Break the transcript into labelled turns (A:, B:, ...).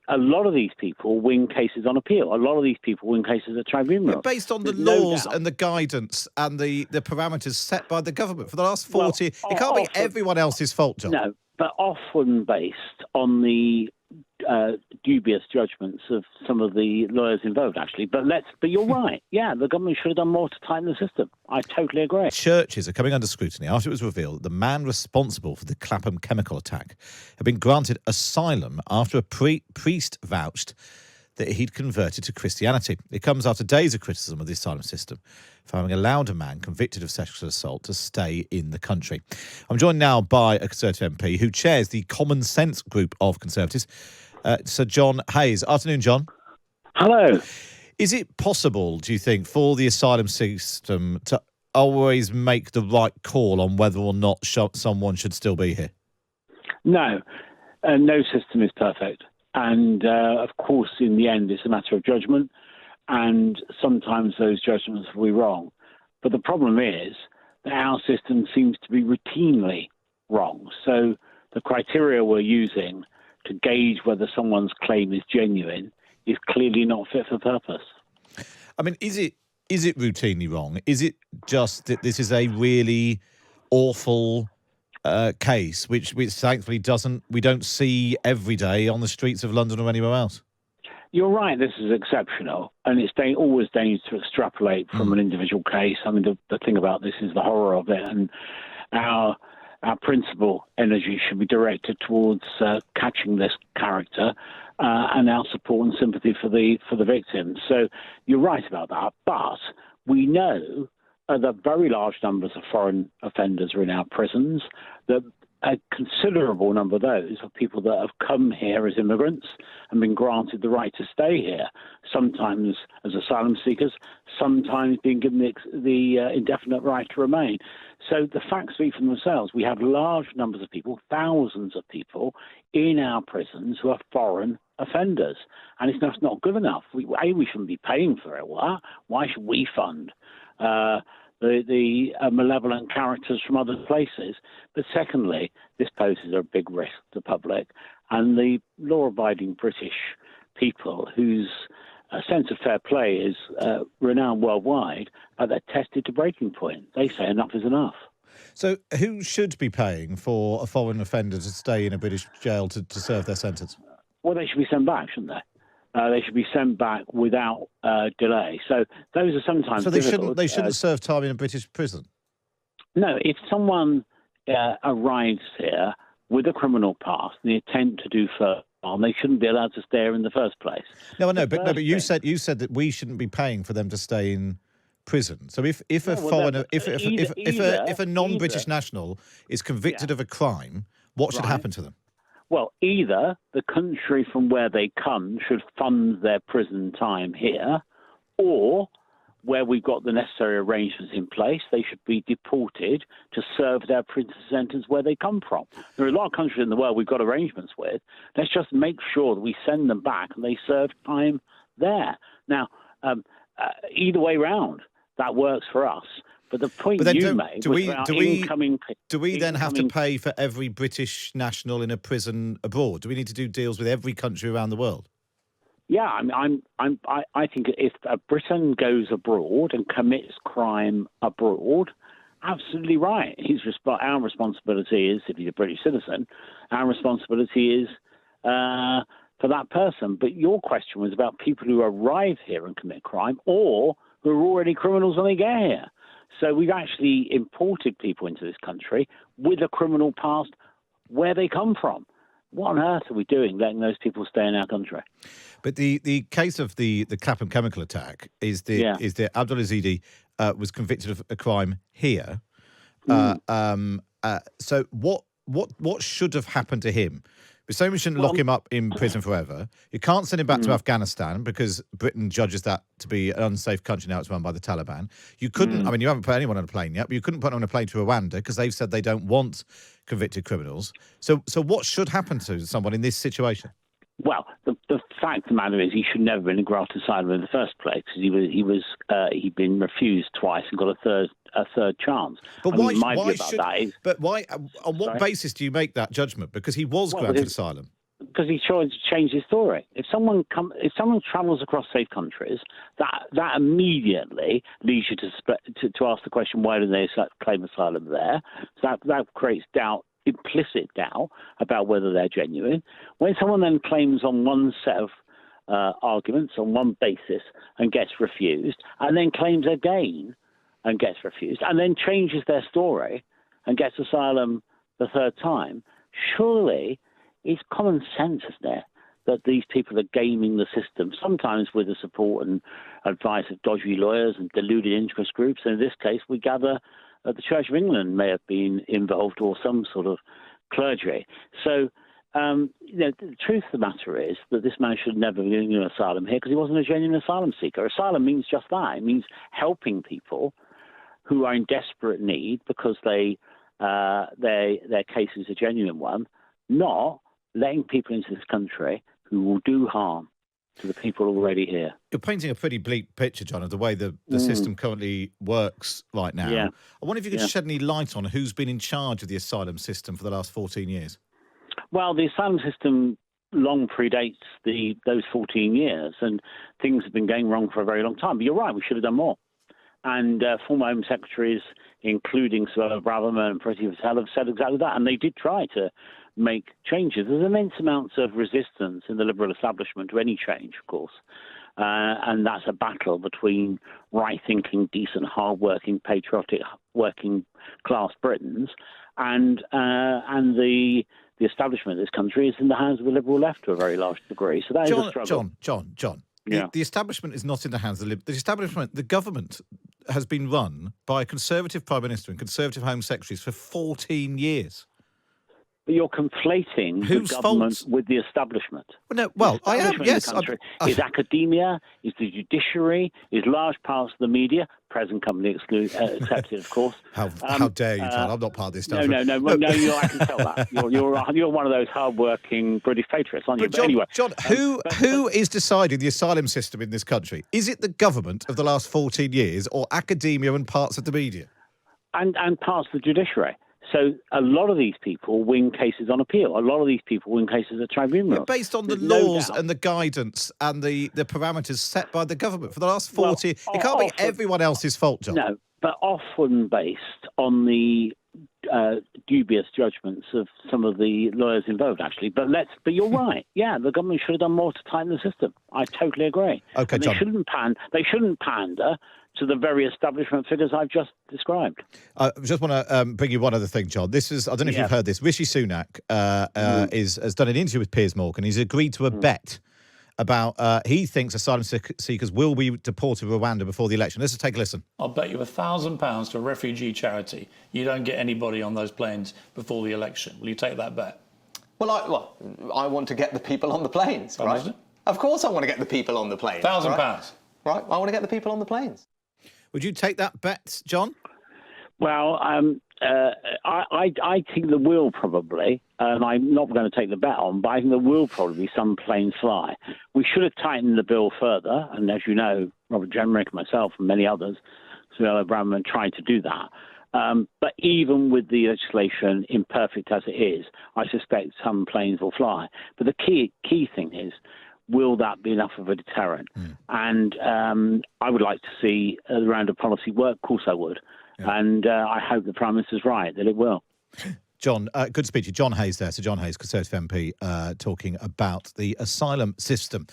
A: a lot of these people win cases on appeal. A lot of these people win cases at tribunals.
B: Based on the
A: There's no
B: laws
A: doubt.
B: and the guidance and the parameters set by the government for the last 40...
A: Well,
B: it can't be
A: often-
B: everyone else's fault, John.
A: No, but often based on the dubious judgments of some of the lawyers involved, actually. But you're right. Yeah, the government should have done more to tighten the system. I totally agree.
B: Churches are coming under scrutiny after it was revealed that the man responsible for the Clapham chemical attack had been granted asylum after a priest vouched that he'd converted to Christianity. It comes after days of criticism of the asylum system for having allowed a man convicted of sexual assault to stay in the country. I'm joined now by a Conservative MP who chairs the Common Sense group of Conservatives, Sir John Hayes. Afternoon, John.
A: Hello.
B: Is it possible, do you think, for the asylum system to always make the right call on whether or not someone should still be here?
A: No. No system is perfect. And, of course, in the end, it's a matter of judgment. And sometimes those judgments will be wrong. But the problem is that our system seems to be routinely wrong. So the criteria we're using to gauge whether someone's claim is genuine is clearly not fit for purpose.
B: I mean, is it routinely wrong? Is it just that this is a really awful case, which thankfully we don't see every day on the streets of London or anywhere else?
A: You're right, this is exceptional, and it's always dangerous to extrapolate from an individual case. I mean, the thing about this is the horror of it, and our principal energy should be directed towards catching this character and our support and sympathy for the victims. So you're right about that, but we know that very large numbers of foreign offenders are in our prisons, that a considerable number of those are people that have come here as immigrants and been granted the right to stay here, sometimes as asylum seekers, sometimes being given the indefinite right to remain. So the facts speak for themselves. We have large numbers of people, thousands of people in our prisons who are foreign offenders. And it's just not good enough. We shouldn't be paying for it. Why should we fund the malevolent characters from other places? But secondly, this poses a big risk to the public, and the law-abiding British people whose sense of fair play is renowned worldwide, they're tested to breaking point. They say enough is enough.
B: So who should be paying for a foreign offender to stay in a British jail to serve their sentence?
A: Well, they should be sent back, shouldn't they? They should be sent back without delay. So those are sometimes.
B: So they shouldn't serve time in a British prison. No,
A: if someone arrives here with a criminal past, and the intent to do further harm, they shouldn't be allowed to stay here in the first place.
B: No, I know, but you said that we shouldn't be paying for them to stay in prison. So if a non-British national is convicted of a crime, what should happen to them?
A: Well, either the country from where they come should fund their prison time here, or where we've got the necessary arrangements in place, they should be deported to serve their prison sentence where they come from. There are a lot of countries in the world we've got arrangements with. Let's just make sure that we send them back and they serve time there. Now, either way round, that works for us. But the point you made was about incoming...
B: Do we then have to pay for every British national in a prison abroad? Do we need to do deals with every country around the world?
A: Yeah, I think if a Briton goes abroad and commits crime abroad, absolutely right. Our responsibility is, if he's a British citizen, our responsibility is for that person. But your question was about people who arrive here and commit crime, or who are already criminals when they get here. So we've actually imported people into this country with a criminal past where they come from. What on earth are we doing letting those people stay in our country?
B: But the case of the Clapham chemical attack is that Abdul Azidi was convicted of a crime here. So what should have happened to him? We say we shouldn't lock him up in prison forever. You can't send him back to Afghanistan because Britain judges that to be an unsafe country now. It's run by the Taliban. You couldn't, I mean, you haven't put anyone on a plane yet, but you couldn't put him on a plane to Rwanda because they've said they don't want convicted criminals. So what should happen to someone in this situation?
A: Well, the fact of the matter is he should never have been granted asylum in the first place because he'd been refused twice and got a third chance.
B: But on what basis do you make that judgment? Because he was granted asylum.
A: because he's trying to change his story. If someone travels across safe countries, that immediately leads you to ask the question, why do they claim asylum there? So that creates doubt, implicit doubt about whether they're genuine. When someone then claims on one set of arguments, on one basis, and gets refused, and then claims again and gets refused, and then changes their story and gets asylum the third time, surely it's common sense, isn't it, that these people are gaming the system, sometimes with the support and advice of dodgy lawyers and deluded interest groups. And in this case, we gather the Church of England may have been involved, or some sort of clergy. So, the truth of the matter is that this man should never be given asylum here because he wasn't a genuine asylum seeker. Asylum means just that. It means helping people who are in desperate need because their case is a genuine one, not letting people into this country who will do harm to the people already here.
B: You're painting a pretty bleak picture, John, of the way the system currently works right now.
A: Yeah.
B: I wonder if you could shed any light on who's been in charge of the asylum system for the last 14 years. Well,
A: the asylum system long predates those 14 years, and things have been going wrong for a very long time. But you're right, we should have done more. And former Home Secretaries, including Suella Braverman and Priti Patel, have said exactly that. And they did try to make changes. There's immense amounts of resistance in the liberal establishment to any change, of course. And that's a battle between right-thinking, decent, hard-working, patriotic, working-class Britons and the establishment of this country is in the hands of the liberal left to a very large degree. So that is a struggle.
B: John.
A: Yeah.
B: The establishment is not in the hands of the establishment. The government has been run by a Conservative Prime Minister and Conservative Home Secretaries for 14 years.
A: But you're conflating the government with the establishment.
B: I am. Yes,
A: is academia, is the judiciary, is large parts of the media. Present company accepted, of course.
B: How dare you, John? I'm not part of this stuff.
A: No. I can tell that. You're one of those hard-working British patriots, aren't you?
B: But anyway, John, who
A: but
B: is deciding the asylum system in this country? Is it the government of the last 14 years, or academia and parts of the media?
A: And parts of the judiciary. So a lot of these people win cases on appeal. A lot of these people win cases at tribunals.
B: Based on the laws and the guidance and the parameters set by the government for the last 40 years. It can't be everyone else's fault, John.
A: No, but often based on the dubious judgments of some of the lawyers involved, actually. But you're right. Yeah, the government should have done more to tighten the system. I totally agree.
B: Okay, John.
A: They shouldn't pander to the very establishment figures I've just described.
B: I just want to bring you one other thing, John. This is, I don't know if you've heard this, Rishi Sunak has done an interview with Piers Morgan. He's agreed to a bet about, he thinks asylum seekers will be deported to Rwanda before the election. Let's just take a listen.
C: I'll bet you £1,000 to a refugee charity you don't get anybody on those planes before the election. Will you take that bet?
D: Well, I want to get the people on the planes, right? Of course I want to get the people on the planes.
C: £1,000.
D: Right, I want to get the people on the planes.
B: Would you take that bet, John?
A: Well, I think there will probably, and I'm not going to take the bet on, but I think there will probably be some planes fly. We should have tightened the bill further, and as you know, Robert Jenrick, myself, and many others, Suella Braverman, tried to do that. But even with the legislation imperfect as it is, I suspect some planes will fly. But the key thing is, will that be enough of a deterrent? And I would like to see the round of policy work. Of course I would. Yeah. And I hope the Prime Minister's right, that it will.
B: John, good to speak to you. John Hayes there. So John Hayes, Conservative MP, talking about the asylum system.